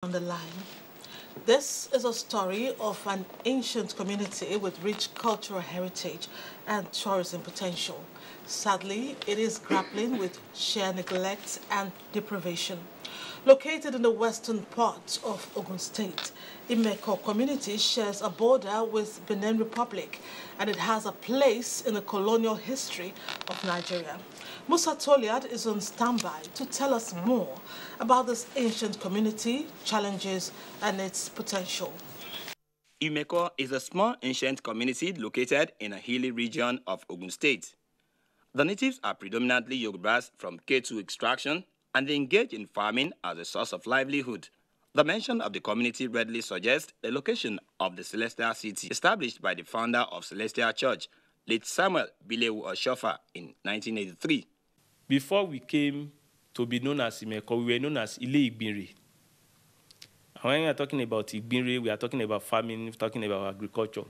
on the line. This is a story of an ancient community with rich cultural heritage and tourism potential. Sadly, it is grappling with sheer neglect and deprivation. Located in the western part of Ogun State, Imeko community shares a border with Benin Republic, and it has a place in the colonial history of Nigeria. Musa Toliad is on standby to tell us more about this ancient community, challenges, and its potential. Imeko is a small ancient community located in a hilly region of Ogun State. The natives are predominantly Yorubas from K2 extraction, and they engage in farming as a source of livelihood. The mention of the community readily suggests the location of the Celestial City, established by the founder of Celestial Church, late Samuel Bilewu Oshofa, in 1983. Before we came to be known as Imeko, we were known as Ile Igbinre. And when we are talking about Igbinre, we are talking about farming, we're talking about agriculture.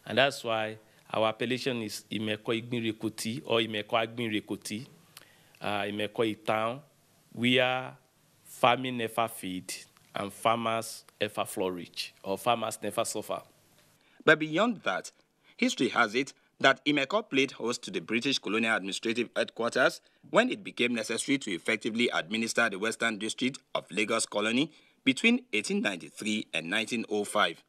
And that's why our appellation is Imeko Igbinre Koti or Imeko Agbinre Koti. Imeko town, where farming never feed and farmers ever flourish, or farmers never suffer. But beyond that, history has it that Imeko played host to the British colonial administrative headquarters when it became necessary to effectively administer the Western District of Lagos Colony between 1893 and 1905.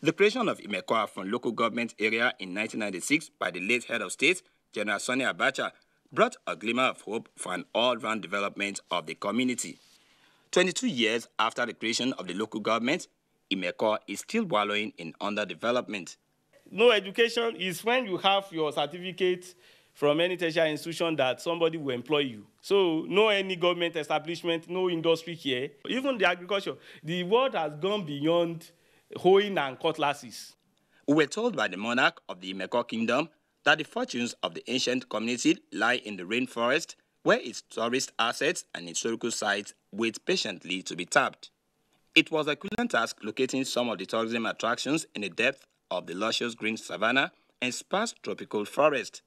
The creation of Imeko from local government area in 1996 by the late head of state, General Sani Abacha, brought a glimmer of hope for an all-round development of the community. 22 years after the creation of the local government, Imeko is still wallowing in underdevelopment. No education is when you have your certificate from any tertiary institution that somebody will employ you. So no any government establishment, no industry here. Even the agriculture, the world has gone beyond hoeing and cutlasses. We were told by the monarch of the Imeko kingdom that the fortunes of the ancient community lie in the rainforest, where its tourist assets and historical sites wait patiently to be tapped. It was a Herculean task locating some of the tourism attractions in the depth of the luscious green savanna and sparse tropical forest.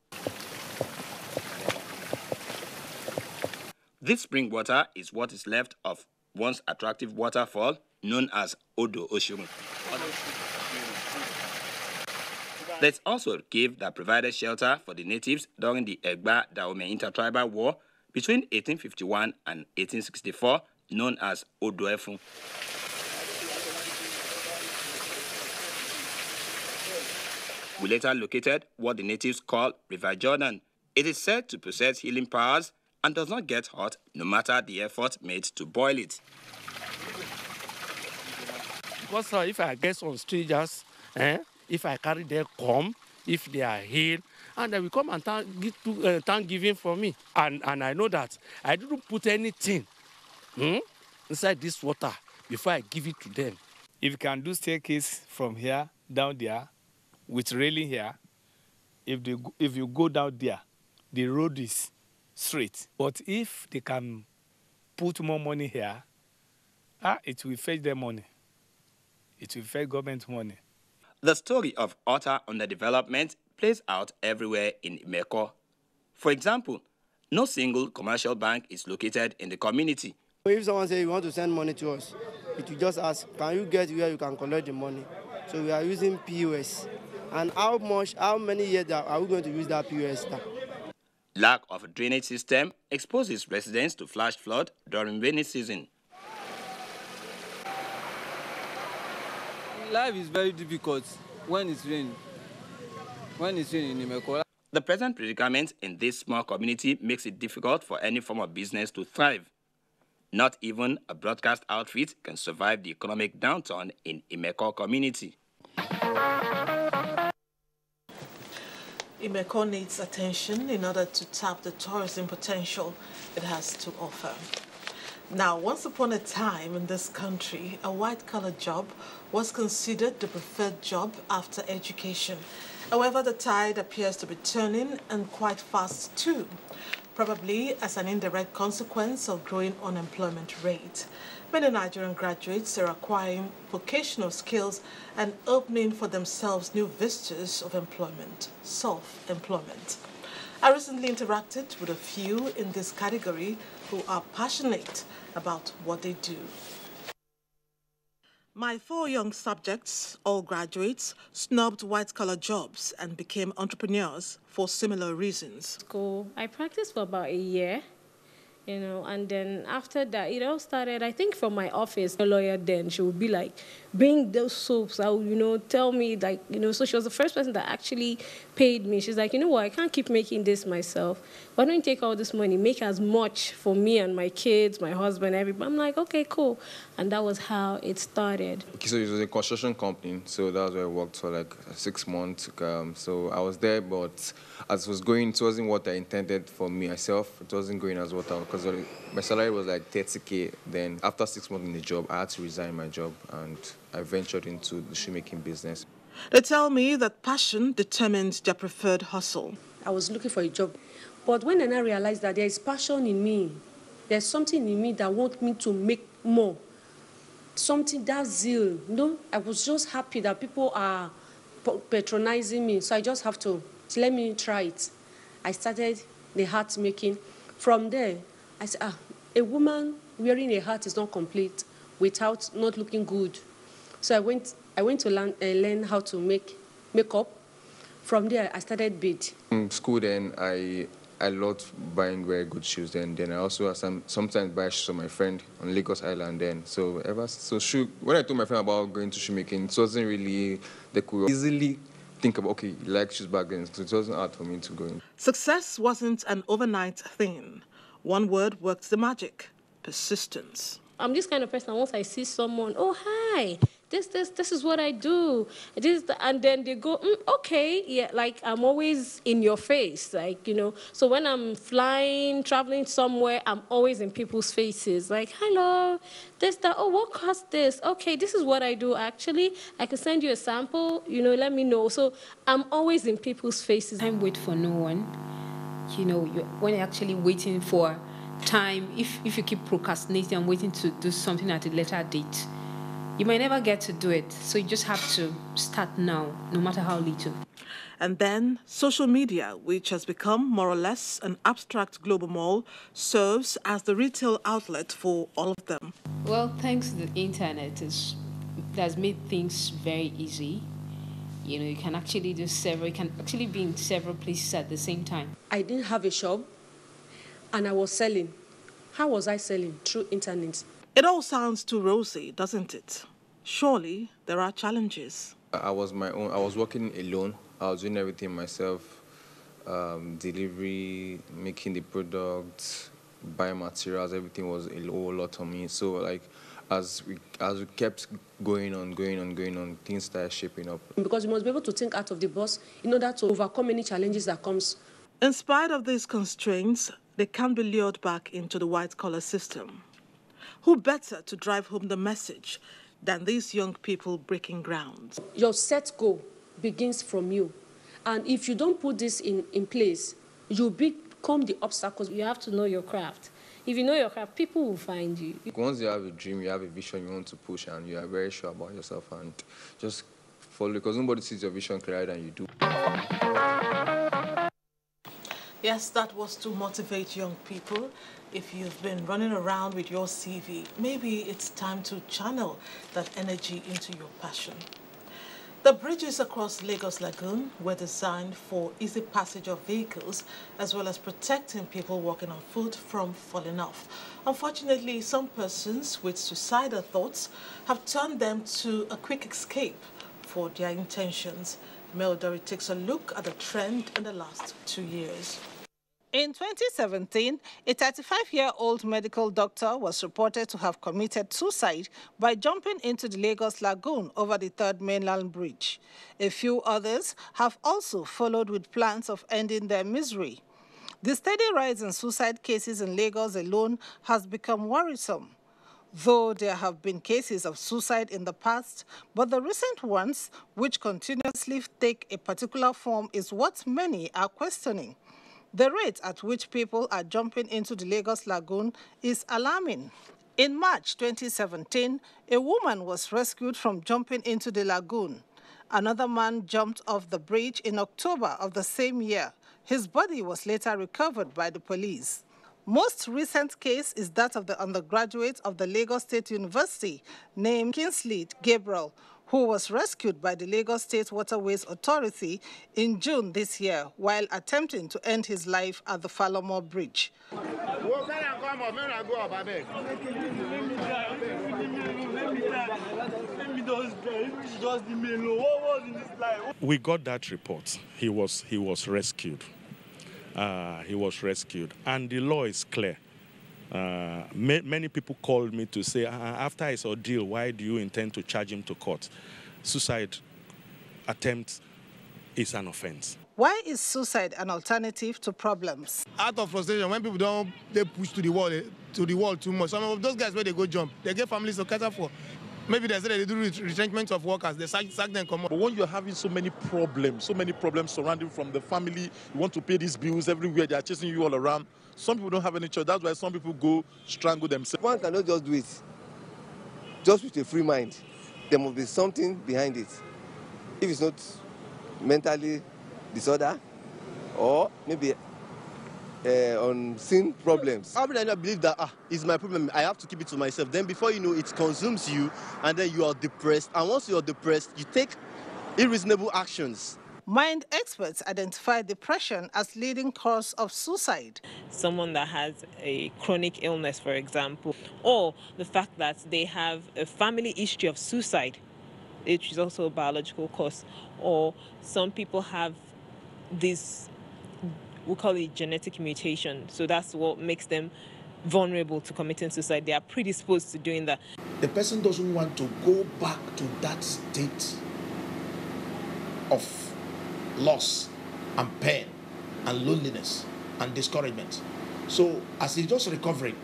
This spring water is what is left of once attractive waterfall known as Odo Oshun. There's also a cave that provided shelter for the natives during the Egba-Dahomey intertribal war between 1851 and 1864, known as Odo Efun. We later located what the natives call River Jordan. It is said to possess healing powers and does not get hot no matter the effort made to boil it. Because if I get some strangers, if I carry their come, if they are healed, and they will come and thanksgiving for me. And I know that I didn't put anything inside this water before I give it to them. If you can do staircase from here down there with railing here, if you go down there, the road is straight. But if they can put more money here, it will fetch them money. It will fetch government money. The story of utter underdevelopment plays out everywhere in Imeko. For example, no single commercial bank is located in the community. If someone says you want to send money to us, it will just ask, can you get where you can collect the money? So we are using POS. And how many years are we going to use that POS now? Lack of a drainage system exposes residents to flash flood during rainy season. Life is very difficult when it's raining. When it's raining in Imeko. The present predicament in this small community makes it difficult for any form of business to thrive. Not even a broadcast outfit can survive the economic downturn in Imeko community. Imeko needs attention in order to tap the tourism potential it has to offer. Now, once upon a time in this country, a white-collar job was considered the preferred job after education. However, the tide appears to be turning, and quite fast too, probably as an indirect consequence of growing unemployment rate. Many Nigerian graduates are acquiring vocational skills and opening for themselves new vistas of employment, self-employment. I recently interacted with a few in this category who are passionate about what they do. My 4 young subjects, all graduates, snubbed white-collar jobs and became entrepreneurs for similar reasons. I practiced for about a year. And then after that, it all started, I think, from my office. A lawyer then, she would be like, bring those soaps. I would, tell me, like, so she was the first person that actually paid me. She's like, you know what, I can't keep making this myself. Why don't you take all this money, make as much for me and my kids, my husband, everybody. I'm like, okay, cool. And that was how it started. Okay, so it was a construction company, so that was where I worked for like 6 months. So I was there, but as it was going, it wasn't what I intended for me myself. It wasn't going as what I, because my salary was like 30K. Then after 6 months in the job, I had to resign my job and I ventured into the shoemaking business. They tell me that passion determines their preferred hustle. I was looking for a job, but when I now realized that there is passion in me, there's something in me that wants me to make more. Something, that zeal, I was just happy that people are patronizing me, so I just have to let me try it. I started the hat making. From there, I said, a woman wearing a hat is not complete without not looking good. So I went to learn how to make makeup. From there, I started bead. In school, then I loved buying very good shoes. Then I also sometimes buy shoes for my friend on Lagos Island. Then when I told my friend about going to shoemaking, it wasn't really the cool. Easily think about, okay, you like shoes back then, so it wasn't hard for me to go in. Success wasn't an overnight thing. One word worked the magic: persistence. I'm this kind of person. Once I see someone, oh, hi, this is what I do. And then they go, okay, yeah, like I'm always in your face, like, So when I'm flying, traveling somewhere, I'm always in people's faces, like, hello, oh, what cost this? Okay, this is what I do, actually. I can send you a sample, let me know. So I'm always in people's faces. Time wait for no one. When you're actually waiting for time, if you keep procrastinating and waiting to do something at a later date, you might never get to do it. So you just have to start now, no matter how little. And then social media, which has become more or less an abstract global mall, serves as the retail outlet for all of them. Well, thanks to the internet, it has made things very easy. You can actually do you can actually be in several places at the same time. I didn't have a shop, and I was selling. How was I selling? Through internet. It all sounds too rosy, doesn't it? Surely there are challenges. I was working alone. I was doing everything myself. Delivery, making the product, buying materials, everything was a whole lot on me. So like, as we kept going on, things started shaping up. Because you must be able to think out of the box in order to overcome any challenges that comes. In spite of these constraints, they can be lured back into the white-collar system. Who better to drive home the message than these young people breaking ground? Your set goal begins from you. And if you don't put this in place, you become the obstacles. You have to know your craft. If you know your craft, people will find you. Once you have a dream, you have a vision you want to push, and you are very sure about yourself, and just follow, because nobody sees your vision clearer than you do. Yes, that was to motivate young people. If you've been running around with your CV, maybe it's time to channel that energy into your passion. The bridges across Lagos Lagoon were designed for easy passage of vehicles, as well as protecting people walking on foot from falling off. Unfortunately, some persons with suicidal thoughts have turned them to a quick escape for their intentions. Meldori takes a look at the trend in the last 2 years. In 2017, a 35-year-old medical doctor was reported to have committed suicide by jumping into the Lagos Lagoon over the Third Mainland Bridge. A few others have also followed with plans of ending their misery. The steady rise in suicide cases in Lagos alone has become worrisome. Though there have been cases of suicide in the past, but the recent ones, which continuously take a particular form, is what many are questioning. The rate at which people are jumping into the Lagos Lagoon is alarming. In March 2017, a woman was rescued from jumping into the lagoon. Another man jumped off the bridge in October of the same year. His body was later recovered by the police. Most recent case is that of the undergraduate of the Lagos State University named Kingsley Gabriel, who was rescued by the Lagos State Waterways Authority in June this year while attempting to end his life at the Falomore Bridge. We got that report. He was rescued. He was rescued, and the law is clear. Many people called me to say, after his ordeal, why do you intend to charge him to court? Suicide attempt is an offense. Why is suicide an alternative to problems? Out of frustration, when people they push to the wall too much. Some of those guys, where they go jump, they get families to cater for. Maybe they say they do retrenchment of workers, they sack them, come on. But when you're having so many problems surrounding from the family, you want to pay these bills everywhere, they are chasing you all around. Some people don't have any choice. That's why some people go strangle themselves. One cannot just do it just with a free mind. There must be something behind it. If it's not mentally disorder or maybe unseen problems. How many I believe that it's my problem, I have to keep it to myself. Then before you know, it consumes you, and then you are depressed. And once you are depressed, you take unreasonable actions. Mind experts identify depression as leading cause of suicide. Someone that has a chronic illness, for example, or the fact that they have a family history of suicide, which is also a biological cause, or some people have this, we call it genetic mutation. So that's what makes them vulnerable to committing suicide. They are predisposed to doing that. The person doesn't want to go back to that state of loss and pain and loneliness and discouragement. So as he's just recovering,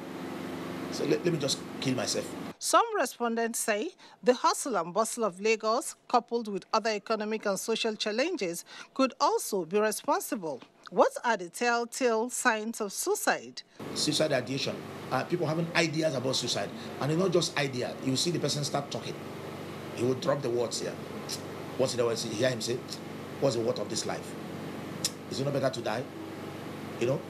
so let me just kill myself. Some respondents say the hustle and bustle of Lagos, coupled with other economic and social challenges, could also be responsible. What are the telltale signs of suicide? Suicide ideation. People having ideas about suicide. And it's not just ideas. You see the person start talking. He will drop the words here. What's the words? You hear him say, what's the worth of this life? Is it not better to die? You know,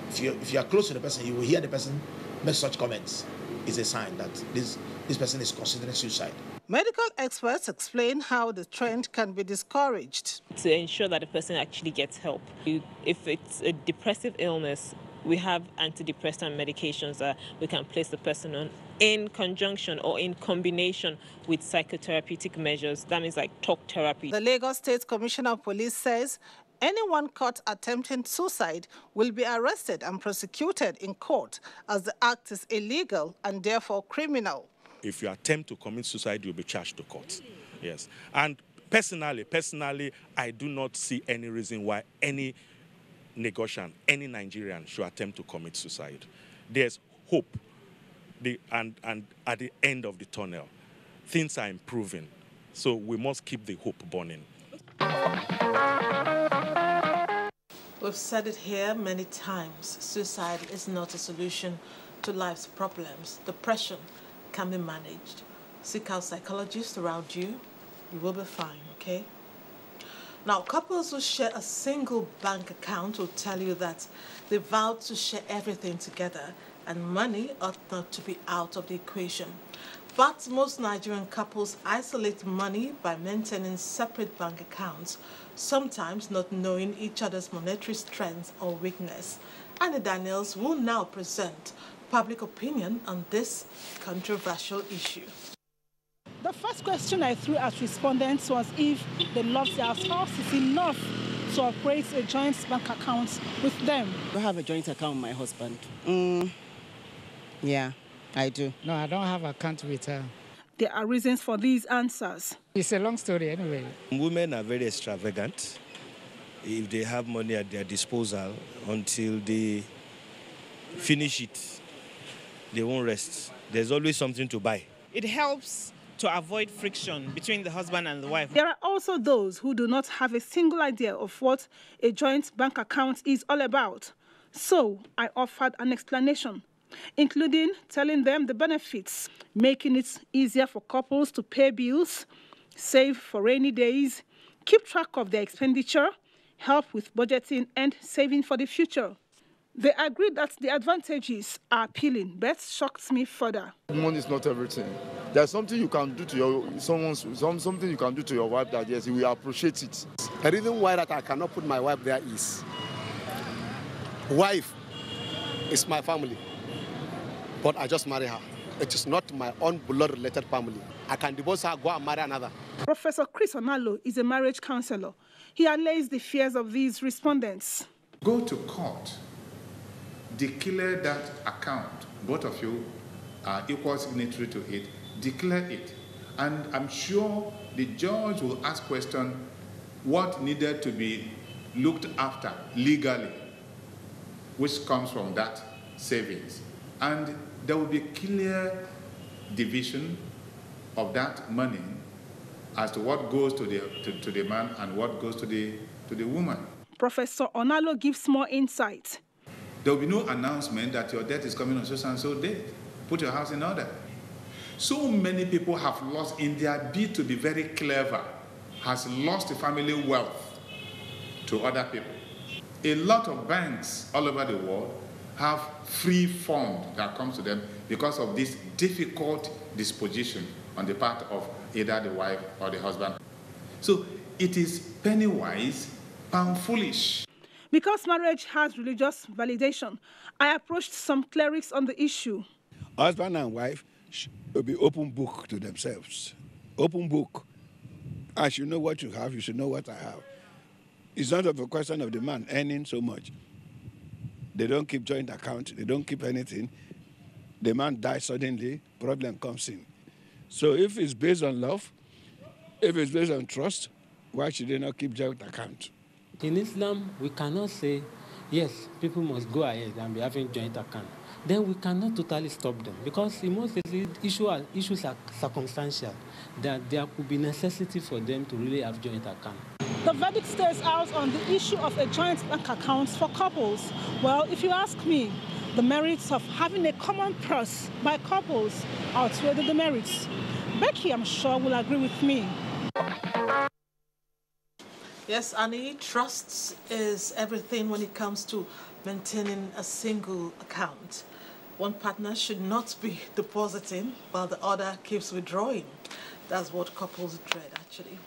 if you are close to the person, you will hear the person make such comments. It's a sign that this person is considering suicide. Medical experts explain how the trend can be discouraged. To ensure that the person actually gets help. If it's a depressive illness, we have antidepressant medications that we can place the person on in conjunction or in combination with psychotherapeutic measures. That means like talk therapy. The Lagos State Commissioner of Police says anyone caught attempting suicide will be arrested and prosecuted in court, as the act is illegal and therefore criminal. If you attempt to commit suicide, you'll be charged to court. Yes. And personally, I do not see any reason why any Nigerian, any Nigerian should attempt to commit suicide. There's hope. And at the end of the tunnel, things are improving. So we must keep the hope burning. We've said it here many times. Suicide is not a solution to life's problems. Depression can be managed. Seek out psychologists around you. You will be fine, okay? Now, couples who share a single bank account will tell you that they vowed to share everything together and money ought not to be out of the equation. But most Nigerian couples isolate money by maintaining separate bank accounts, sometimes not knowing each other's monetary strengths or weakness. And Daniels will now present public opinion on this controversial issue. The first question I threw at respondents was if they love their spouses enough to operate a joint bank account with them. I have a joint account with my husband. Yeah, I do. No, I don't have an account with her. There are reasons for these answers. It's a long story anyway. Women are very extravagant. If they have money at their disposal, until they finish it, they won't rest. There's always something to buy. It helps to avoid friction between the husband and the wife. There are also those who do not have a single idea of what a joint bank account is all about. So I offered an explanation, including telling them the benefits, making it easier for couples to pay bills, save for rainy days, keep track of their expenditure, help with budgeting and saving for the future. They agreed that the advantages are appealing, but shocked me further. Money is not everything. There's something you can do to something you can do to your wife that yes, we appreciate it. The reason why that I cannot put my wife there is, wife is my family, but I just marry her. It is not my own blood-related family. I can divorce her, go and marry another. Professor Chris Onalo is a marriage counselor. He allays the fears of these respondents. Go to court, declare that account. Both of you are equal signatory to it. Declare it. And I'm sure the judge will ask question what needed to be looked after legally, which comes from that savings. And there will be clear division of that money as to what goes to the man and what goes to the woman. Professor Onalo gives more insight. There will be no announcement that your debt is coming on so and so date. Put your house in order. So many people have lost, in their bid to be very clever, has lost family wealth to other people. A lot of banks all over the world have free fund that comes to them because of this difficult disposition on the part of either the wife or the husband. So it is penny wise, pound foolish. Because marriage has religious validation, I approached some clerics on the issue. Husband and wife should be open book to themselves. Open book. I should know what you have, you should know what I have. It's not a question of the man earning so much. They don't keep joint account, they don't keep anything. The man dies suddenly, problem comes in. So if it's based on love, if it's based on trust, why should they not keep joint account? In Islam, we cannot say, yes, people must go ahead and be having joint account. Then we cannot totally stop them because in most cases, issues are circumstantial, that there could be necessity for them to really have joint account. The verdict stays out on the issue of a joint bank account for couples. Well, if you ask me, the merits of having a common purse by couples outweigh the demerits. Becky, I'm sure, will agree with me. Yes, Annie, trust is everything when it comes to maintaining a single account. One partner should not be depositing while the other keeps withdrawing. That's what couples dread, actually.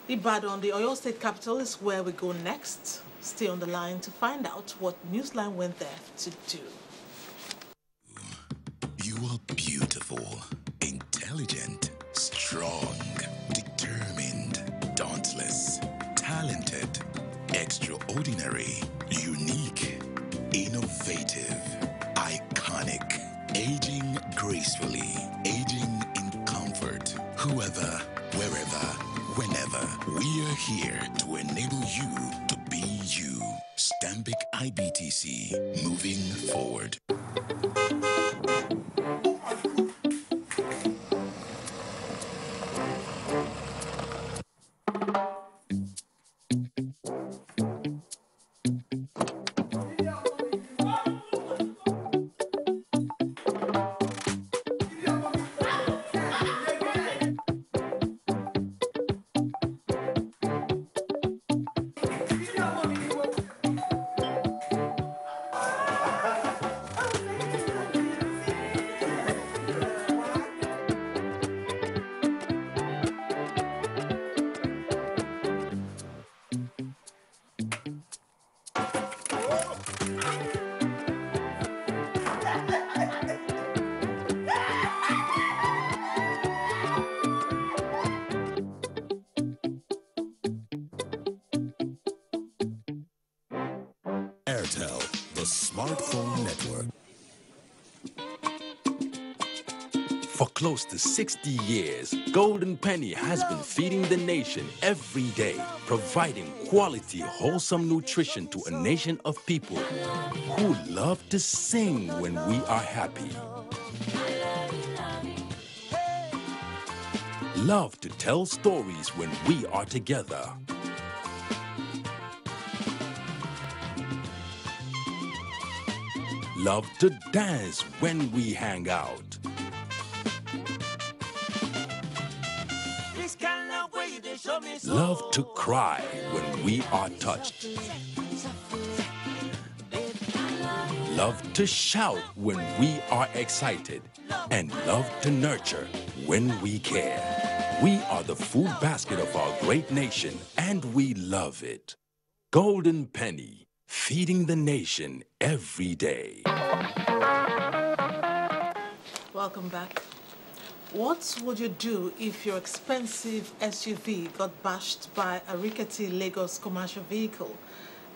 Ibadan, the Oyo State capital, is where we go next. Stay on the line to find out what Newsline went there to do. You are beautiful, intelligent, strong, determined, dauntless, talented, extraordinary, unique, innovative, iconic, aging gracefully, aging in comfort. Whoever, wherever, whenever, we are here to enable you to be you. Stanbic IBTC, moving forward. The smartphone network. For close to 60 years, Golden Penny has been feeding the nation every day, providing quality, wholesome nutrition to a nation of people who love to sing when we are happy, love to tell stories when we are together, love to dance when we hang out, love to cry when we are touched, love to shout when we are excited, and love to nurture when we care. We are the food basket of our great nation, and we love it. Golden Penny, feeding the nation every day. Welcome back. What would you do if your expensive SUV got bashed by a rickety Lagos commercial vehicle?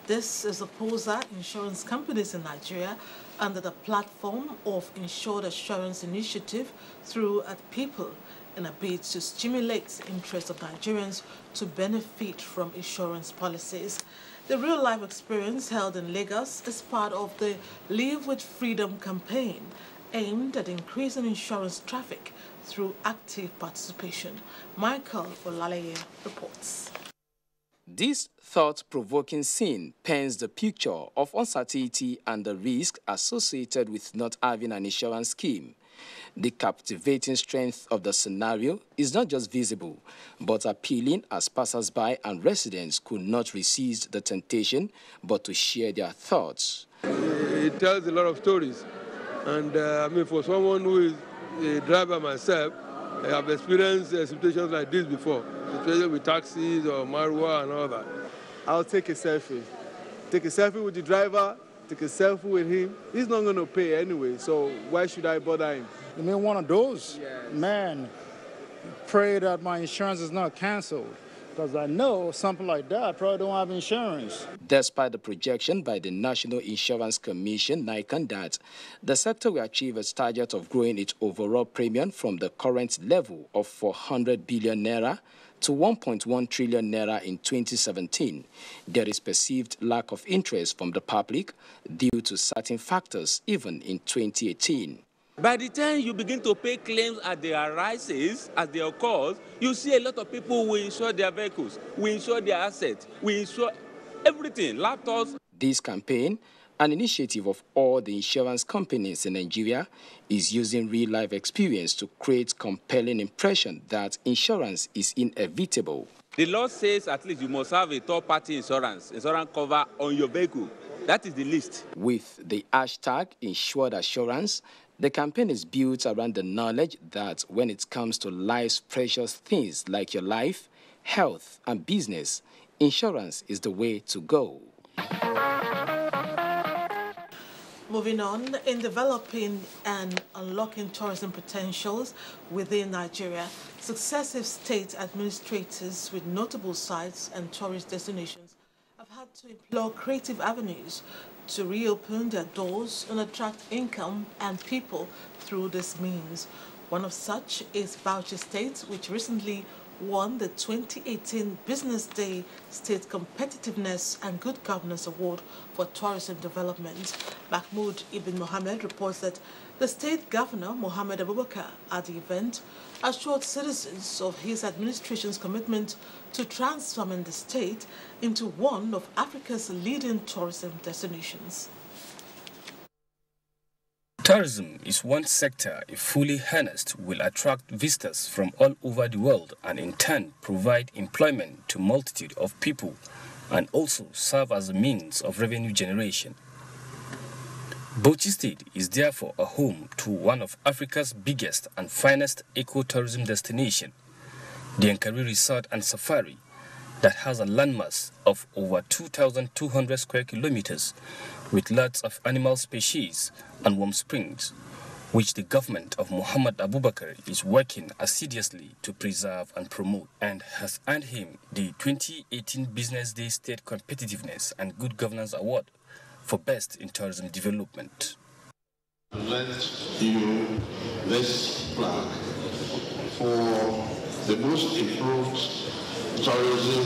This is Abuja insurance companies in Nigeria under the platform of Insured Assurance Initiative through at People in a bid to stimulate the interest of Nigerians to benefit from insurance policies. The real-life experience held in Lagos is part of the Live with Freedom campaign aimed at increasing insurance traffic through active participation. Michael Olaleye reports. This thought-provoking scene paints the picture of uncertainty and the risk associated with not having an insurance scheme. The captivating strength of the scenario is not just visible, but appealing as passers-by and residents could not resist the temptation but to share their thoughts. It tells a lot of stories. And I mean, for someone who is a driver myself, I have experienced situations like this before, especially with taxis or marijuana and all that. I'll take a selfie. Take a selfie with the driver, take a selfie with him. He's not going to pay anyway, so why should I bother him? You mean one of those? Yes. Man, pray that my insurance is not canceled. Because I know something like that, I probably don't have insurance. Despite the projection by the National Insurance Commission, NICON, that the sector will achieve its target of growing its overall premium from the current level of 400 billion naira to 1.1 trillion naira in 2017, there is perceived lack of interest from the public due to certain factors even in 2018. By the time you begin to pay claims as they arise, as they occur, you see a lot of people who insure their vehicles, we insure their assets, we insure everything, laptops. This campaign, an initiative of all the insurance companies in Nigeria, is using real-life experience to create compelling impression that insurance is inevitable. The law says at least you must have a third-party insurance cover on your vehicle. That is the list. With the hashtag Insured Assurance, the campaign is built around the knowledge that when it comes to life's precious things like your life, health, and business, insurance is the way to go. Moving on, in developing and unlocking tourism potentials within Nigeria, successive state administrators with notable sites and tourist destinations have had to explore creative avenues to reopen their doors and attract income and people through this means. One of such is Bauchi State, which recently won the 2018 Business Day State Competitiveness and Good Governance Award for Tourism Development. Mahmoud Ibn Mohammed reports that the state governor, Mohammed Abubakar, at the event, assured citizens of his administration's commitment to transforming the state into one of Africa's leading tourism destinations. Tourism is one sector, if fully harnessed, will attract visitors from all over the world and in turn provide employment to a multitude of people and also serve as a means of revenue generation. Bauchi State is therefore a home to one of Africa's biggest and finest eco-tourism destination, the Yankari Resort and Safari, that has a landmass of over 2,200 square kilometers with lots of animal species and warm springs, which the government of Muhammad Abubakar is working assiduously to preserve and promote, and has earned him the 2018 Business Day State Competitiveness and Good Governance Award for Best in Tourism Development. Let you this plaque for the most improved tourism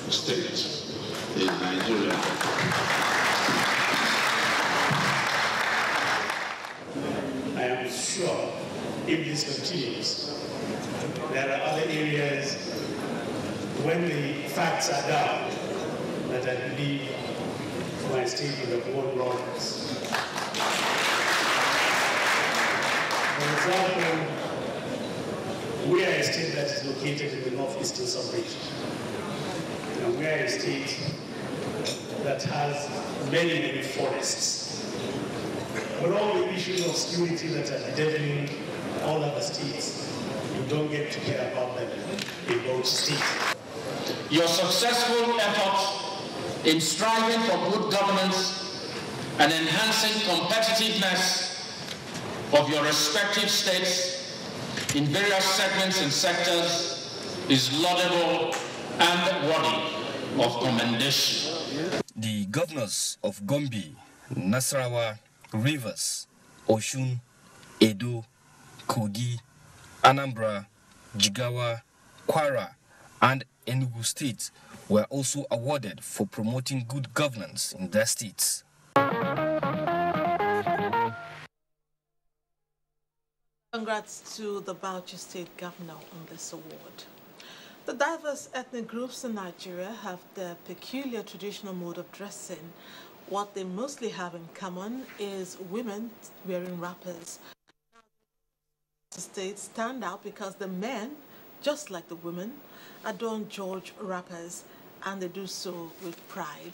state in Nigeria. I am sure if this continues, there are other areas when the facts are down that I believe my state will have won progress. For example, we are a state that is located in the northeastern sub-region. And we are a state that has many, many forests. But all the issues of security that are deadening all other states, you don't get to care about them in both states. Your successful efforts in striving for good governance and enhancing competitiveness of your respective states in various segments and sectors is laudable and worthy of commendation. The governors of Gombe, Nasarawa, Rivers, Osun, Edo, Kogi, Anambra, Jigawa, Kwara, and Enugu states were also awarded for promoting good governance in their states. Congrats to the Bauchi State Governor on this award. The diverse ethnic groups in Nigeria have their peculiar traditional mode of dressing. What they mostly have in common is women wearing wrappers. The states stand out because the men, just like the women, adorn George wrappers, and they do so with pride.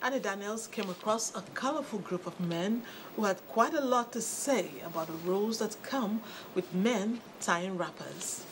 Annie Daniels came across a colorful group of men who had quite a lot to say about the roles that come with men tying wrappers.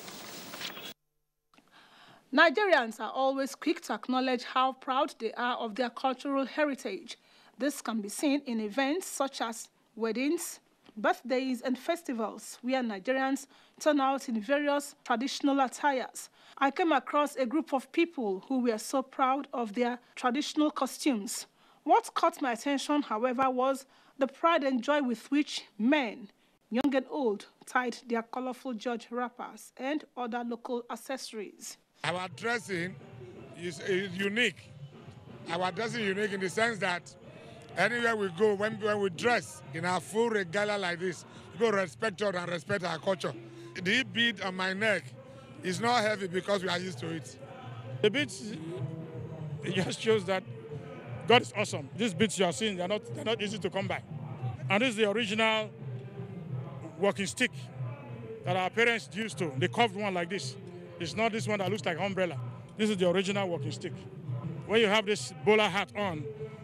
Nigerians are always quick to acknowledge how proud they are of their cultural heritage. This can be seen in events such as weddings, birthdays, and festivals, where Nigerians turn out in various traditional attires. I came across a group of people who were so proud of their traditional costumes. What caught my attention, however, was the pride and joy with which men, young and old, tied their colorful George wrappers and other local accessories. Our dressing is unique. Our dressing is unique in the sense that anywhere we go, when we dress in our full regalia like this, people respect us and respect our culture. The bead on my neck is not heavy because we are used to it. The beads, it just shows that God is awesome. These beads you are seeing, they're not easy to come by. And this is the original walking stick that our parents used to. The curved one like this. It's not this one that looks like an umbrella. This is the original walking stick. When you have this bowler hat on,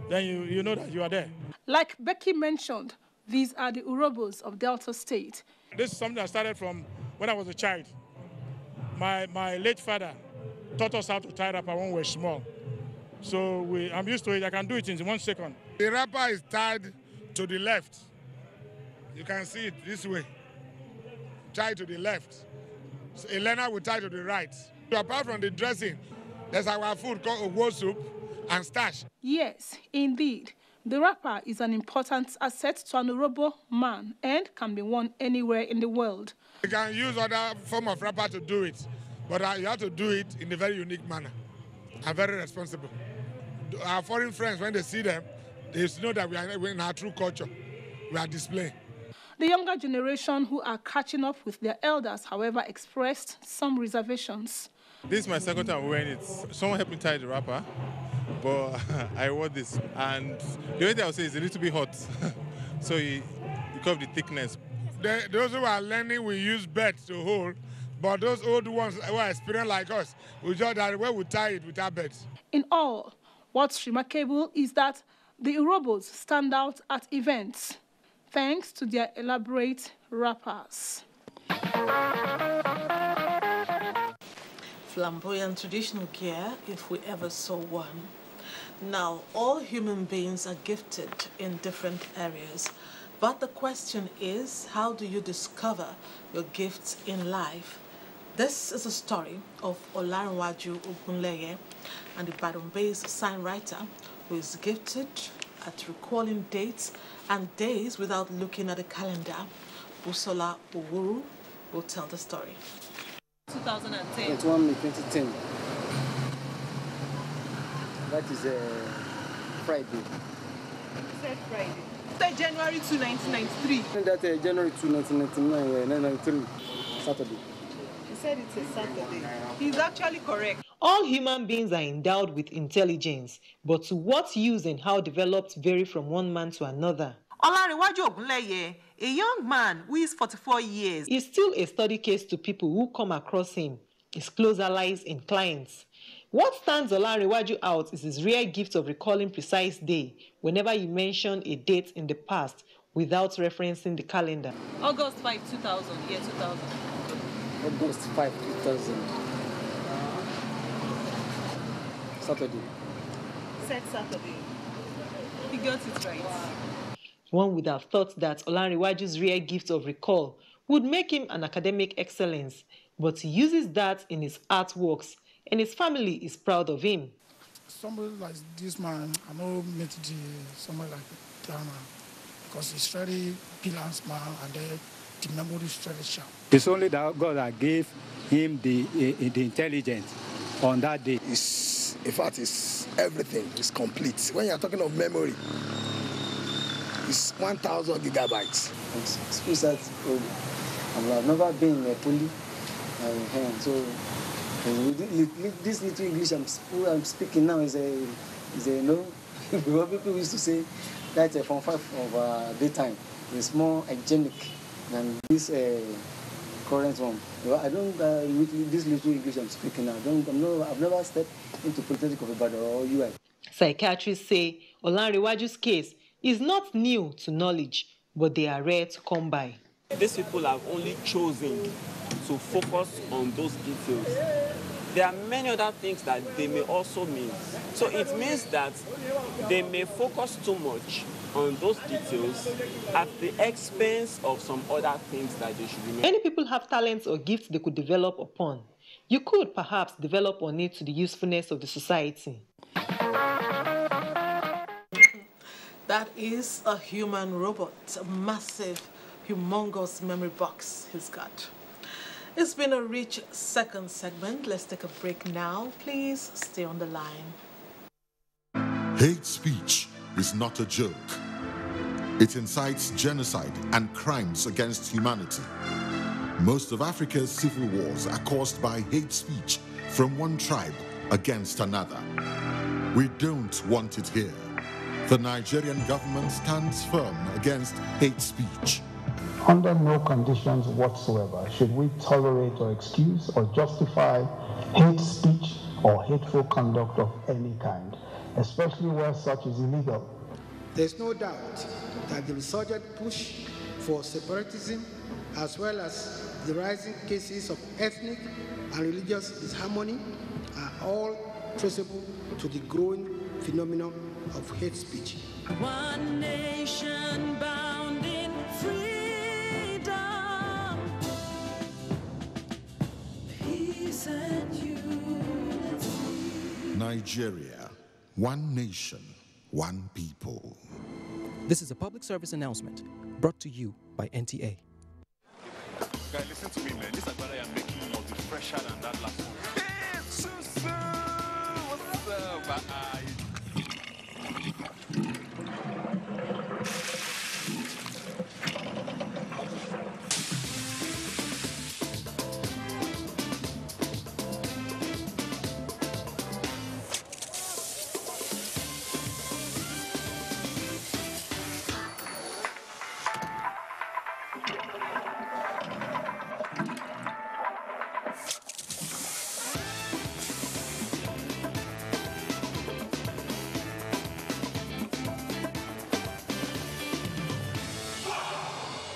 then you know that you are there. Like Becky mentioned, these are the Urrhobos of Delta State. This is something that started from when I was a child. My late father taught us how to tie wrapper when we were small. So I'm used to it. I can do it in 1 second. The wrapper is tied to the left. You can see it this way. Tied to the left. So Elena will tie to the right. So apart from the dressing, there's our food called Urrho soup and stash. Yes, indeed. The wrapper is an important asset to an Urrhobo man and can be worn anywhere in the world. You can use other form of wrapper to do it, but you have to do it in a very unique manner and very responsible. Our foreign friends, when they see them, they know that we are in our true culture. We are displaying. The younger generation who are catching up with their elders, however, expressed some reservations. This is my second time wearing it. Someone helped me tie the wrapper, but I wore this. And the only thing I would say is a little bit hot. So because of the thickness. Those who are learning will use belt to hold, but those old ones who are experienced like us, we just that way we tie it without belts. In all, what's remarkable is that the Urrhobos stand out at events, thanks to their elaborate wrappers. Flamboyant traditional gear, if we ever saw one. Now, all human beings are gifted in different areas, but the question is, how do you discover your gifts in life? This is a story of Olarinwaju Ogunleye, and the Badagry-based sign writer who is gifted at recalling dates and days without looking at a calendar. Busola Urrho will tell the story. 2010. 2010. That is Friday. You said Friday. Said January 2, 1993. That January 2, 1993, Saturday. You said it's a Saturday. He's actually correct. All human beings are endowed with intelligence, but to what use and how developed vary from one man to another. Olarinwaju Ogunleye, a young man who is 44 years, is still a study case to people who come across him, his close allies and clients. What stands Olarinwaju out is his rare gift of recalling precise day whenever you mention a date in the past without referencing the calendar. August 5, 2000, year 2000. August 5, 2000. Saturday. Said Saturday. He got it right. One would have thought that Olanrewaju's rare gift of recall would make him an academic excellence, but he uses that in his artworks, and his family is proud of him. Somebody like this man, I know met somebody like that man, because he's very balanced man, and the memory is very sharp. It's only that God that gave him the intelligence on that day. In fact, it's everything. It's complete. When you're talking of memory, it's 1,000 gigabytes. Excuse that. I've never been in a poly, so this little English I'm speaking now is a what people used to say that from 5 of daytime is more hygienic than this current one. I don't this little English I'm speaking now. I've never stepped into Polytechnic of Ibadan or UI. Psychiatrists say Olanrewaju's case is not new to knowledge, but they are rare to come by. These people have only chosen to focus on those details. There are many other things that they may also miss. So it means that they may focus too much on those details at the expense of some other things that they should be making. Many people have talents or gifts they could develop upon. You could perhaps develop on it to the usefulness of the society. That is a human robot, a massive, humongous memory box he's got. It's been a rich second segment. Let's take a break now. Please stay on the line. Hate speech is not a joke. It incites genocide and crimes against humanity. Most of Africa's civil wars are caused by hate speech from one tribe against another. We don't want it here. The Nigerian government stands firm against hate speech. Under no conditions whatsoever should we tolerate or excuse or justify hate speech or hateful conduct of any kind, especially where such is illegal. There's no doubt that the resurgent push for separatism, as well as the rising cases of ethnic and religious disharmony, are all traceable to the growing phenomenon of hate speech. One nation bound in freedom, peace and unity. Nigeria, one nation, one people. This is a public service announcement brought to you by NTA. Guys, listen to me, man. This attire I'm making will be fresher than that last one. Hey, Susu! What's up?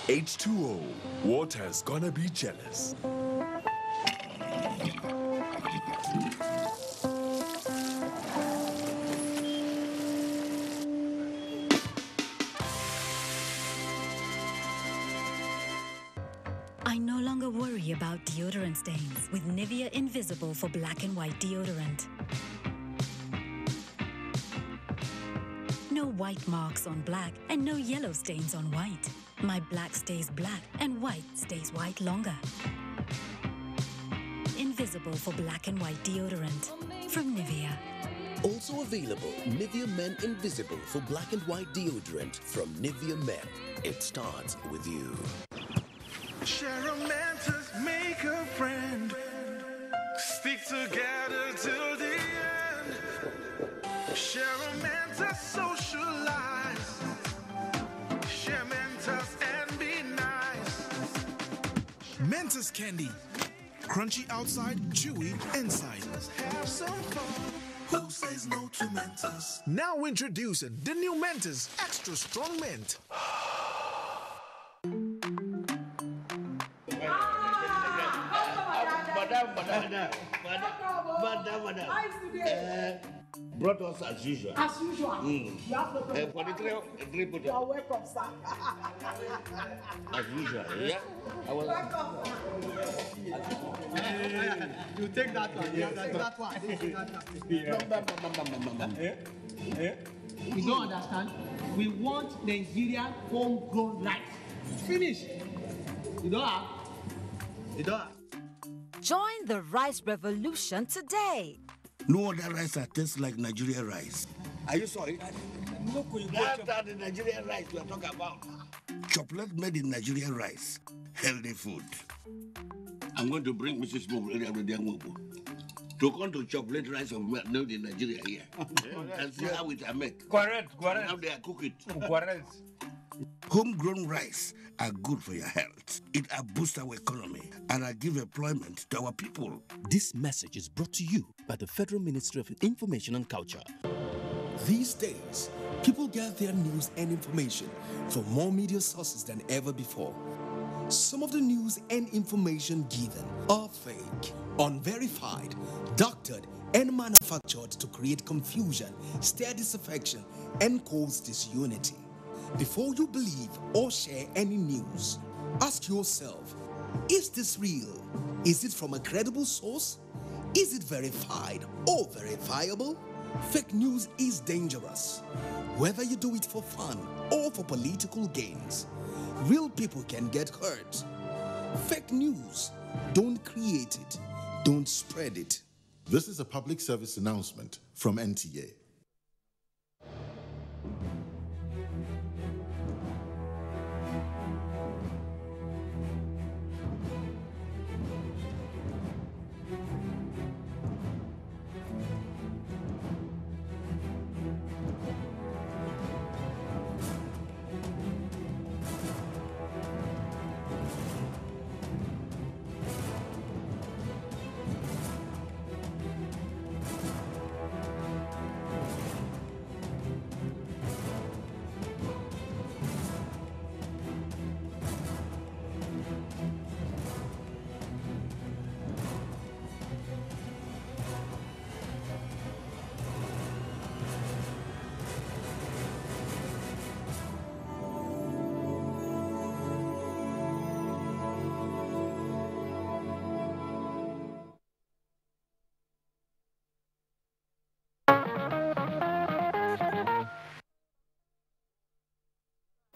H2O, water's gonna be jealous. I no longer worry about deodorant stains with Nivea Invisible for black and white deodorant. No white marks on black and no yellow stains on white. My black stays black and white stays white longer. Invisible for black and white deodorant from Nivea. Also available, Nivea Men Invisible for black and white deodorant from Nivea Men. It starts with you. Share a mentor's make a friend. Stick together till the end. Share a mentor, socialize. Share Mentos and be nice. Mentos candy. Crunchy outside, chewy inside. Have some fun. Who says no to Mentos? Now introducing the new Mentos Extra Strong Mint. Brought us as usual. As usual. You have no problem. For the three You are welcome, sir. as usual, yeah? I was. You take that one. Yeah, that one. You don't understand? We want Nigerian homegrown rice. Finish. You don't have. Join the rice revolution today. No other rice that tastes like Nigerian rice. Are you sorry? That's the Nigerian rice we are talking about. Chocolate made in Nigerian rice. Healthy food. I'm going to bring Mrs. Mobo to come to chocolate rice of made in Nigeria here. And see how it are made. Correct. How they are cook it. Correct. Homegrown rice are good for your health. It boosts our economy and give employment to our people. This message is brought to you by the Federal Ministry of Information and Culture. These days, people get their news and information from more media sources than ever before. Some of the news and information given are fake, unverified, doctored, and manufactured to create confusion, stir disaffection, and cause disunity. Before you believe or share any news, ask yourself, is this real? Is it from a credible source? Is it verified or verifiable? Fake news is dangerous, whether you do it for fun or for political gains. Real people can get hurt. Fake news, don't create it, don't spread it. This is a public service announcement from NTA.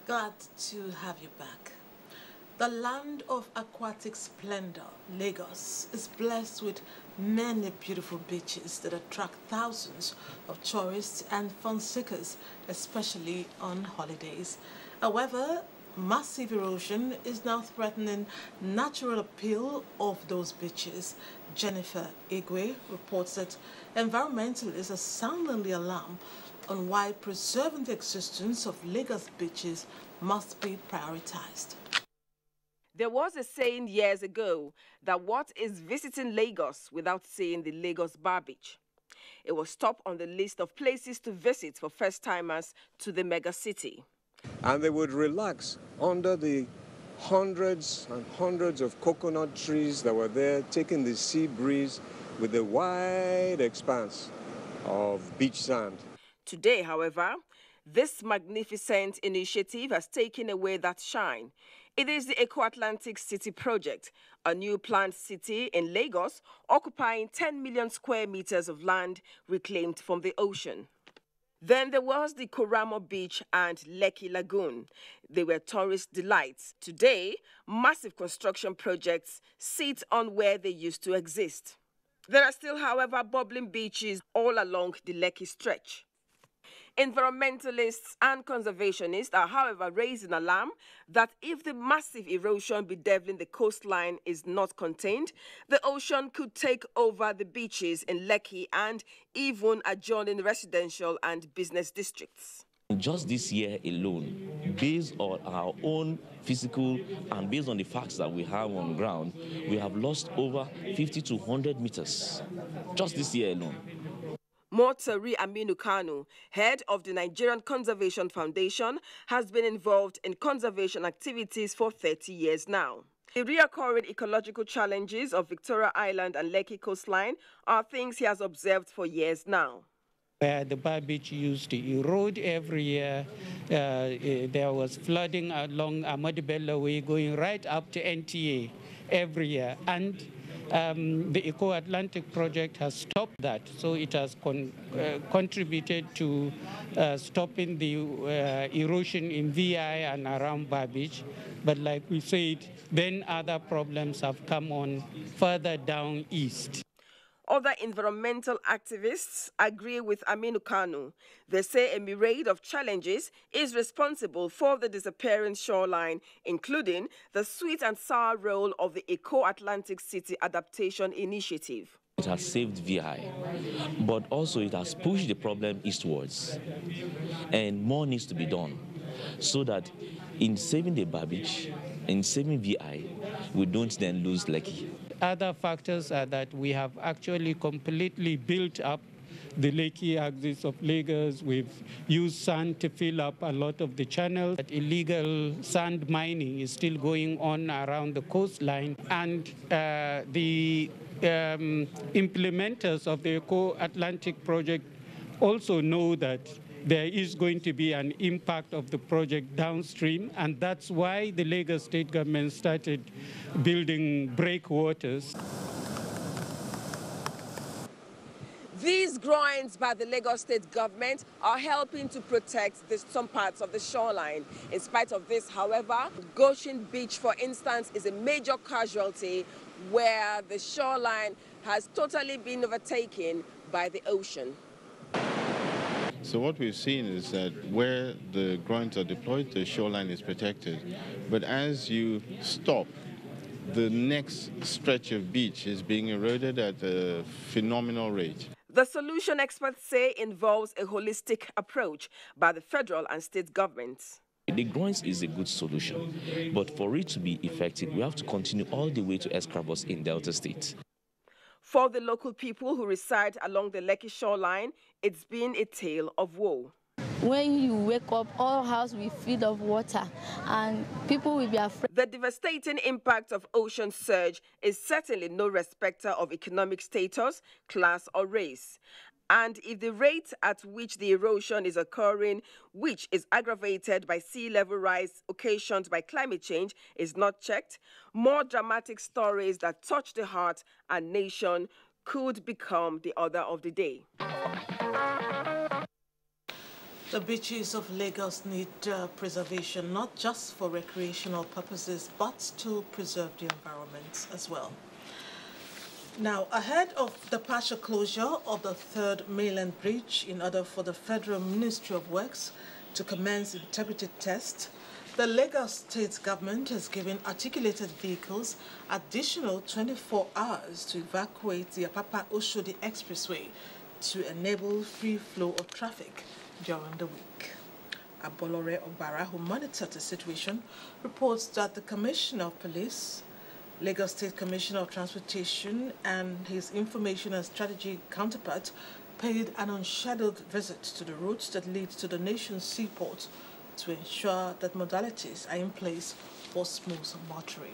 Glad to have you back. The land of aquatic splendor, Lagos, is blessed with many beautiful beaches that attract thousands of tourists and fun seekers, especially on holidays. However, massive erosion is now threatening natural appeal of those beaches. Jennifer Igwe reports that environmentalists are sounding the alarm on why preserving the existence of Lagos beaches must be prioritized. There was a saying years ago that what is visiting Lagos without seeing the Lagos Bar Beach? It was top on the list of places to visit for first-timers to the mega city. And they would relax under the hundreds and hundreds of coconut trees that were there, taking the sea breeze with the wide expanse of beach sand. Today, however, this magnificent initiative has taken away that shine. It is the Eco-Atlantic City project, a new planned city in Lagos occupying 10 million square meters of land reclaimed from the ocean. Then there was the Koramo Beach and Lekki Lagoon. They were tourist delights. Today, massive construction projects sit on where they used to exist. There are still, however, bubbling beaches all along the Lekki stretch. Environmentalists and conservationists are, however, raising alarm that if the massive erosion bedeviling the coastline is not contained, the ocean could take over the beaches in Lekki and even adjoining residential and business districts. Just this year alone, based on our own physical and based on the facts that we have on ground, we have lost over 50 to 100 meters just this year alone. Mortari Aminu Kanu, head of the Nigerian Conservation Foundation, has been involved in conservation activities for 30 years now. The recurring ecological challenges of Victoria Island and Lekki coastline are things he has observed for years now. Where the Bar Beach used to erode every year, there was flooding along Amadibella Way going right up to NTA every year. And the Eco-Atlantic project has stopped that. So it has contributed to stopping the erosion in VI and around Bar Beach. But like we said, then other problems have come on further down east. Other environmental activists agree with Aminu Kanu. They say a myriad of challenges is responsible for the disappearing shoreline, including the sweet and sour role of the Eco-Atlantic City Adaptation Initiative. It has saved VI, but also it has pushed the problem eastwards. And more needs to be done so that in saving the Bar Beach, in saving VI, we don't then lose Lekki. Other factors are that we have actually completely built up the Lekki axis of Lagos. We've used sand to fill up a lot of the channels. Illegal sand mining is still going on around the coastline. And the implementers of the Eco-Atlantic project also know that there is going to be an impact of the project downstream, and that's why the Lagos state government started building breakwaters. These groins by the Lagos state government are helping to protect some parts of the shoreline. In spite of this, however, Goshen Beach, for instance, is a major casualty where the shoreline has totally been overtaken by the ocean. So what we've seen is that where the groins are deployed, the shoreline is protected. But as you stop, the next stretch of beach is being eroded at a phenomenal rate. The solution, experts say, involves a holistic approach by the federal and state governments. The groins is a good solution, but for it to be effective, we have to continue all the way to Escravos in Delta State. For the local people who reside along the Lekki shoreline, it's been a tale of woe. When you wake up, all house will be filled of water and people will be afraid. The devastating impact of ocean surge is certainly no respecter of economic status, class or race. And if the rate at which the erosion is occurring, which is aggravated by sea level rise occasioned by climate change, is not checked, more dramatic stories that touch the heart and nation could become the order of the day. The beaches of Lagos need preservation, not just for recreational purposes, but to preserve the environment as well. Now, ahead of the partial closure of the third mainland bridge in order for the Federal Ministry of Works to commence integrity tests, the Lagos state government has given articulated vehicles additional 24 hours to evacuate the Apapa-Oshodi Expressway to enable free flow of traffic during the week. Abolore Obara, who monitored the situation, reports that the Commissioner of Police, Lagos State Commissioner of Transportation, and his information and strategy counterpart paid an unscheduled visit to the routes that lead to the nation's seaport to ensure that modalities are in place for smooth motoring.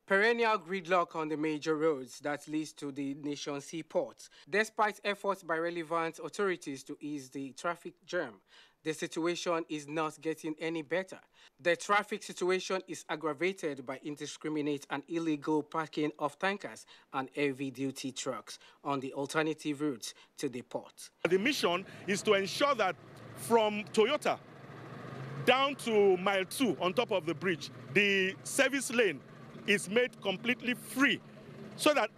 Perennial gridlock on the major roads that leads to the nation's seaports. Despite efforts by relevant authorities to ease the traffic jam, the situation is not getting any better. The traffic situation is aggravated by indiscriminate and illegal parking of tankers and heavy-duty trucks on the alternative routes to the port. The mission is to ensure that from Toyota down to mile 2 on top of the bridge, the service lane is made completely free so that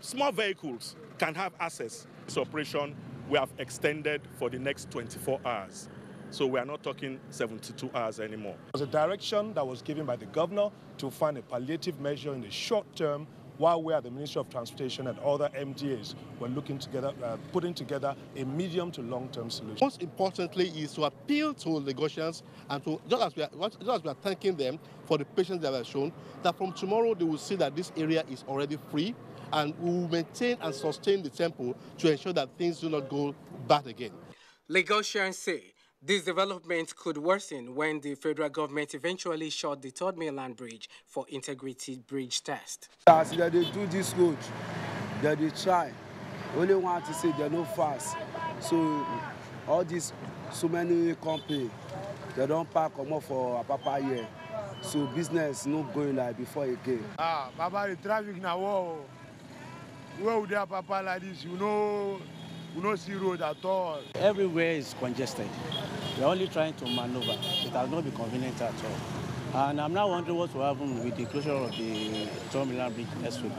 small vehicles can have access. This operation we have extended for the next 24 hours. So we are not talking 72 hours anymore. It was a direction that was given by the governor to find a palliative measure in the short term while we at the Ministry of Transportation and other MDAs were looking together, putting together a medium to long-term solution. Most importantly is to appeal to Lagosians and to, just as we are thanking them for the patience they have shown, that from tomorrow they will see that this area is already free, and we will maintain and sustain the tempo to ensure that things do not go bad again. Lagosians say This development could worsen when the federal government eventually shut the third mainland bridge for integrated bridge test. As they do this road, they try. Only want to say they're not fast. So all these, so many companies, they don't park come up for a papa here. So business not going like before again. Papa, the traffic now, whoa. Where would they have papa like this? You know, we don't see road at all. Everywhere is congested. We're only trying to maneuver. It has not been convenient at all. And I'm now wondering what will happen with the closure of the Terminal Bridge next week.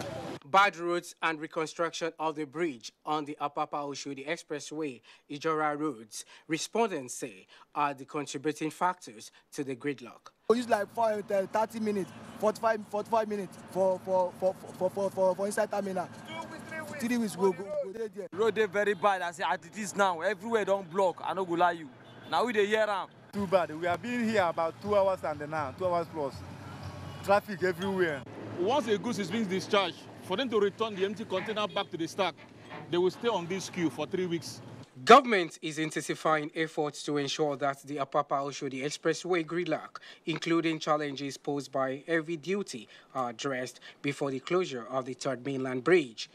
Bad roads and reconstruction of the bridge on the Apapa-Oshodi Expressway, Ijora roads, respondents say, are the contributing factors to the gridlock. We use like 30 minutes, 45 minutes for inside terminal. 3 weeks go there. Road is very bad as it is now. Everywhere don't block. I no go lie you. Now we dey hear am. Too bad. We have been here about 2 hours and now 2 hours plus. Traffic everywhere. Once a goods is being discharged, for them to return the empty container back to the stack, they will stay on this queue for 3 weeks. Government is intensifying efforts to ensure that the Apapa-Oshodi Expressway gridlock, including challenges posed by heavy duty, are addressed before the closure of the third mainland bridge.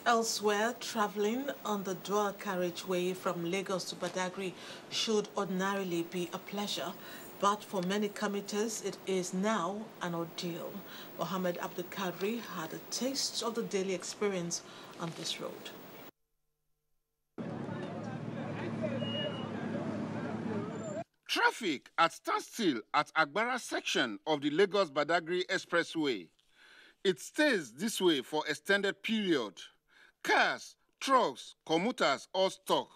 Elsewhere, traveling on the dual carriageway from Lagos to Badagry should ordinarily be a pleasure, but for many commuters, it is now an ordeal. Mohammed Abdul Kadri had a taste of the daily experience on this road. Traffic at standstill at Agbara section of the Lagos-Badagry Expressway. It stays this way for extended period. Cars, trucks, commuters all stuck.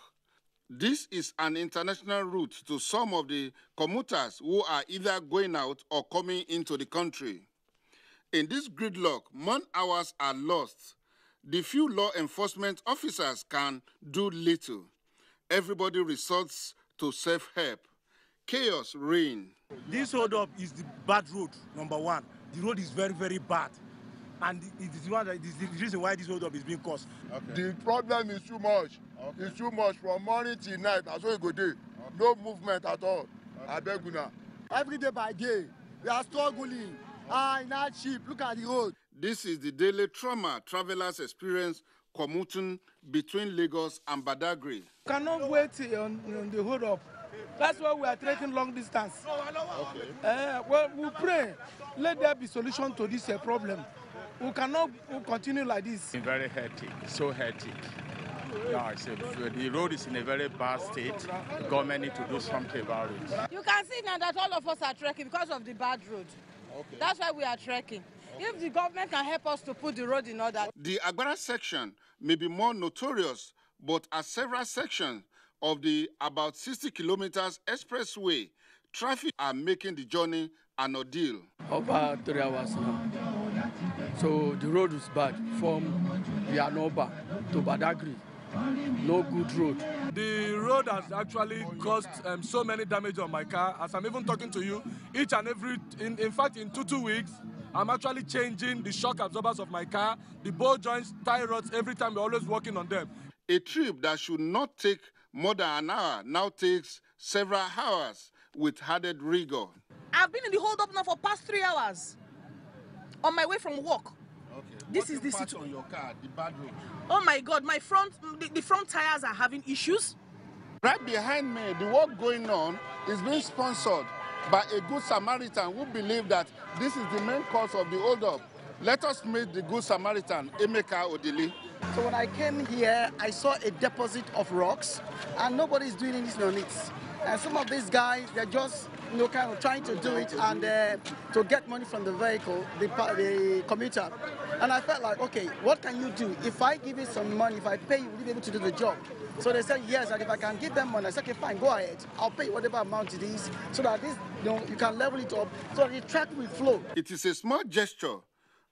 This is an international route to some of the commuters who are either going out or coming into the country. In this gridlock, man-hours are lost. The few law enforcement officers can do little. Everybody resorts to self-help. Chaos reigns. This hold-up is the bad road, number one. The road is very, very bad. And it is the reason why this hold-up is being caused. Okay. The problem is too much. Okay. It's too much from morning till night. That's what you go do. Okay. No movement at all. Okay. I beg you now. Every day by day, we are struggling. Not cheap. Look at the road. This is the daily trauma travelers experience commuting between Lagos and Badagry. Cannot wait on the hold-up. That's why we are trekking long distance. Okay. Well, we pray, let there be solution to this problem. We cannot continue like this. It's very hectic, so hectic. Yeah, the road is in a very bad state. The government needs to do something about it. You can see now that all of us are trekking because of the bad road. Okay. That's why we are trekking. If the government can help us to put the road in order. The Agbara section may be more notorious, but at several sections of the about 60 kilometers expressway, traffic are making the journey an ordeal. Over 3 hours now. So the road is bad from Yanoba to Badagry. No good road. The road has actually caused so many damage on my car. As I'm even talking to you, each and every, in fact, in 2 weeks, I'm actually changing the shock absorbers of my car, the ball joints, tie rods, every time we're always working on them. A trip that should not take more than an hour now takes several hours with added rigor. I've been in the hold-up now for past 3 hours on my way from work. Okay. This is the situation on your car, the bad road. Oh my God, my the front tires are having issues. Right behind me, the work going on is being sponsored by a Good Samaritan who believe that this is the main cause of the hold-up. Let us meet the Good Samaritan, Emeka Odili. So when I came here, I saw a deposit of rocks, and nobody is doing anything on it. And some of these guys, they're just kind of trying to do it and to get money from the vehicle, the commuter. And I felt like, okay, what can you do? If I give you some money, if I pay you, will you be able to do the job? So they said yes, and if I can give them money, I said, okay, fine, go ahead. I'll pay whatever amount it is, so that this, you can level it up, so that the traffic will flow. It is a small gesture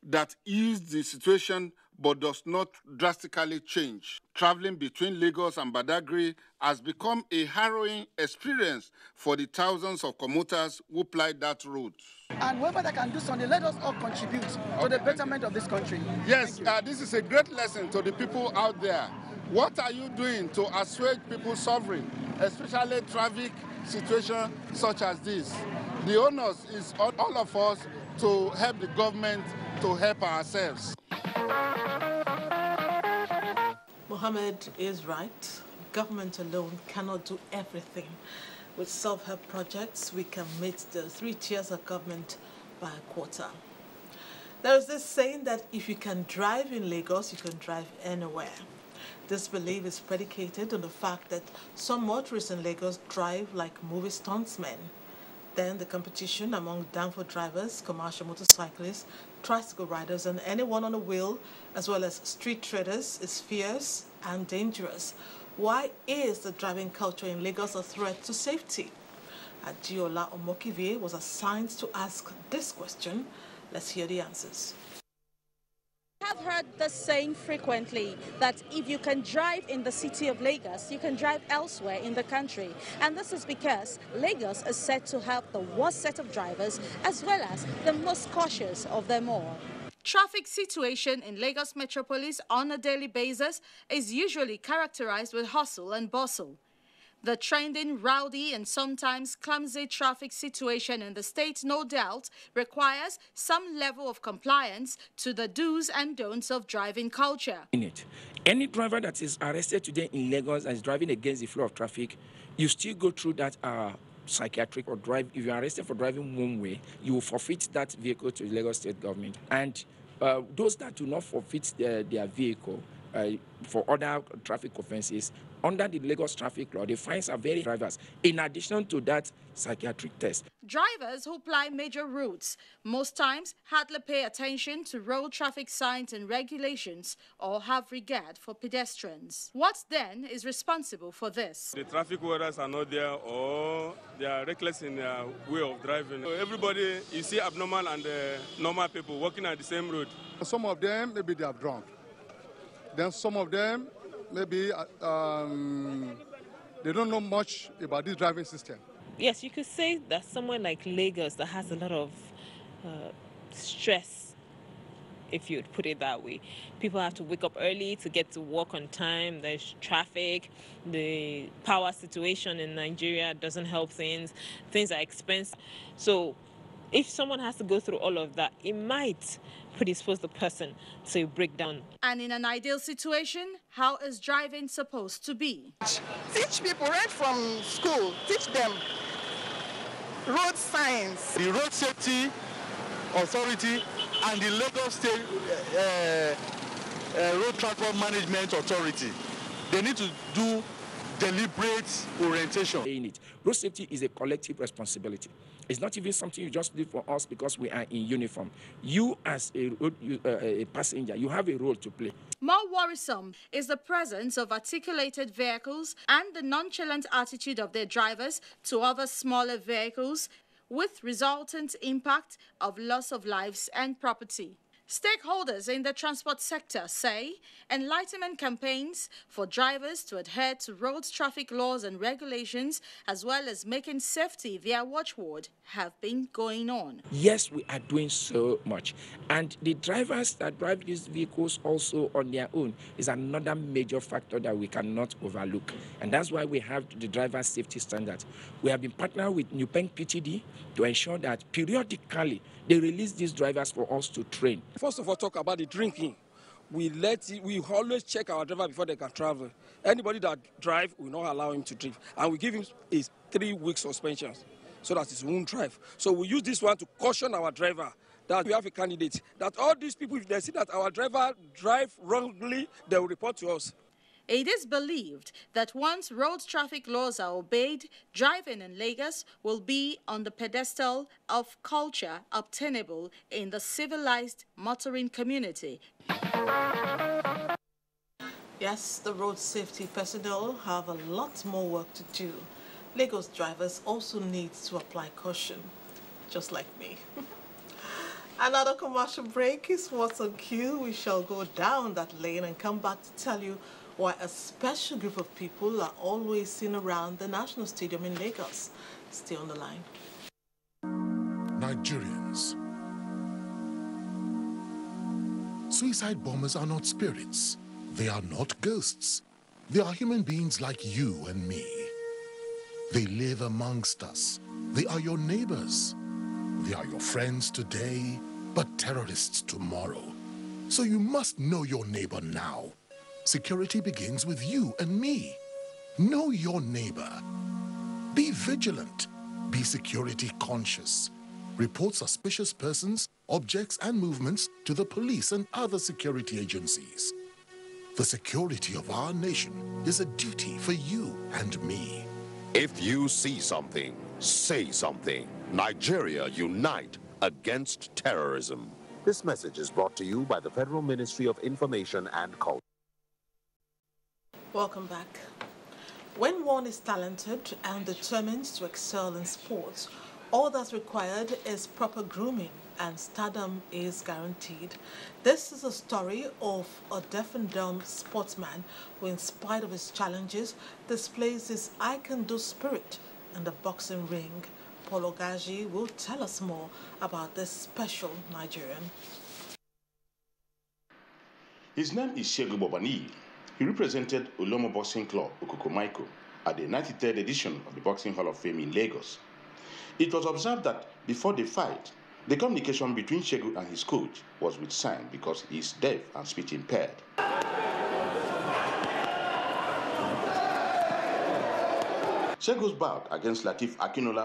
that eased the situation but does not drastically change. Traveling between Lagos and Badagry has become a harrowing experience for the thousands of commuters who ply that route. And whoever that can do something, let us all contribute to the betterment of this country. Yes, this is a great lesson to the people out there What are you doing to assuage people's suffering, especially traffic situations such as this? The onus is on all of us to help the government to help ourselves. Mohammed is right. Government alone cannot do everything. With self-help projects, we can meet the 3 tiers of government by a quarter. There is this saying that if you can drive in Lagos, you can drive anywhere. This belief is predicated on the fact that some motorists in Lagos drive like movie stuntsmen. Then the competition among downfall drivers, commercial motorcyclists, tricycle riders, and anyone on a wheel, as well as street traders, is fierce and dangerous. Why is the driving culture in Lagos a threat to safety? Adiola Omokivie was assigned to ask this question. Let's hear the answers. I have heard this saying frequently that if you can drive in the city of Lagos, you can drive elsewhere in the country. And this is because Lagos is said to have the worst set of drivers as well as the most cautious of them all. Traffic situation in Lagos metropolis on a daily basis is usually characterized with hustle and bustle. The trending, rowdy and sometimes clumsy traffic situation in the state, no doubt, requires some level of compliance to the do's and don'ts of driving culture. Any driver that is arrested today in Lagos and is driving against the flow of traffic, you still go through that psychiatric or drive. If you are arrested for driving one way, you will forfeit that vehicle to the Lagos state government. And those that do not forfeit their vehicle for other traffic offenses, under the Lagos traffic law, the fines are very drivers. In addition to that psychiatric test. Drivers who ply major routes most times hardly pay attention to road traffic signs and regulations or have regard for pedestrians. What then is responsible for this? The traffic warders are not there or they are reckless in their way of driving. Everybody, you see abnormal and normal people walking on the same road. Some of them, maybe they are drunk. Then some of them, maybe they don't know much about this driving system. Yes, you could say that somewhere like Lagos that has a lot of stress, if you would put it that way. People have to wake up early to get to work on time. There's traffic. The power situation in Nigeria doesn't help things. Things are expensive. So if someone has to go through all of that, it might predispose the person to break down. And in an ideal situation, how is driving supposed to be? Teach people right from school, teach them road signs. The Road Safety Authority and the Lagos State Road Transport Management Authority, they need to do deliberate orientation. Road safety is a collective responsibility. It's not even something you just do for us because we are in uniform. You as a passenger, you have a role to play. More worrisome is the presence of articulated vehicles and the nonchalant attitude of their drivers to other smaller vehicles, with resultant impact of loss of lives and property. Stakeholders in the transport sector say enlightenment campaigns for drivers to adhere to road traffic laws and regulations, as well as making safety their watchword, have been going on. Yes, we are doing so much. And the drivers that drive these vehicles also on their own is another major factor that we cannot overlook. And that's why we have the driver safety standards. We have been partnered with Newbank PTD to ensure that periodically they release these drivers for us to train. First of all, talk about the drinking. We always check our driver before they can travel. Anybody that drive, we not allow him to drive. And we give him a 3-week suspension so that he won't drive. So we use this one to caution our driver that we have a candidate. That all these people, if they see that our driver drive wrongly, they will report to us. It is believed that once road traffic laws are obeyed, driving in Lagos will be on the pedestal of culture obtainable in the civilized motoring community. Yes, the road safety personnel have a lot more work to do. Lagos drivers also need to apply caution, just like me. Another commercial break is what's on cue. We shall go down that lane and come back to tell you why a special group of people are always seen around the National Stadium in Lagos. Stay on the line. Nigerians. Suicide bombers are not spirits. They are not ghosts. They are human beings like you and me. They live amongst us. They are your neighbors. They are your friends today, but terrorists tomorrow. So you must know your neighbor now. Security begins with you and me. Know your neighbor. Be vigilant. Be security conscious. Report suspicious persons, objects, and movements to the police and other security agencies. The security of our nation is a duty for you and me. If you see something, say something. Nigeria, unite against terrorism. This message is brought to you by the Federal Ministry of Information and Culture. Welcome back. When one is talented and determined to excel in sports, all that's required is proper grooming, and stardom is guaranteed. This is a story of a deaf and dumb sportsman who, in spite of his challenges, displays his I-can-do spirit in the boxing ring. Paul Ogaji will tell us more about this special Nigerian. His name is Shegu Bobani. He represented Olomo Boxing Club, Okokomaiko, at the 93rd edition of the Boxing Hall of Fame in Lagos. It was observed that before the fight, the communication between Shegu and his coach was with sign because he is deaf and speech impaired. Shegu's bout against Latif Akinola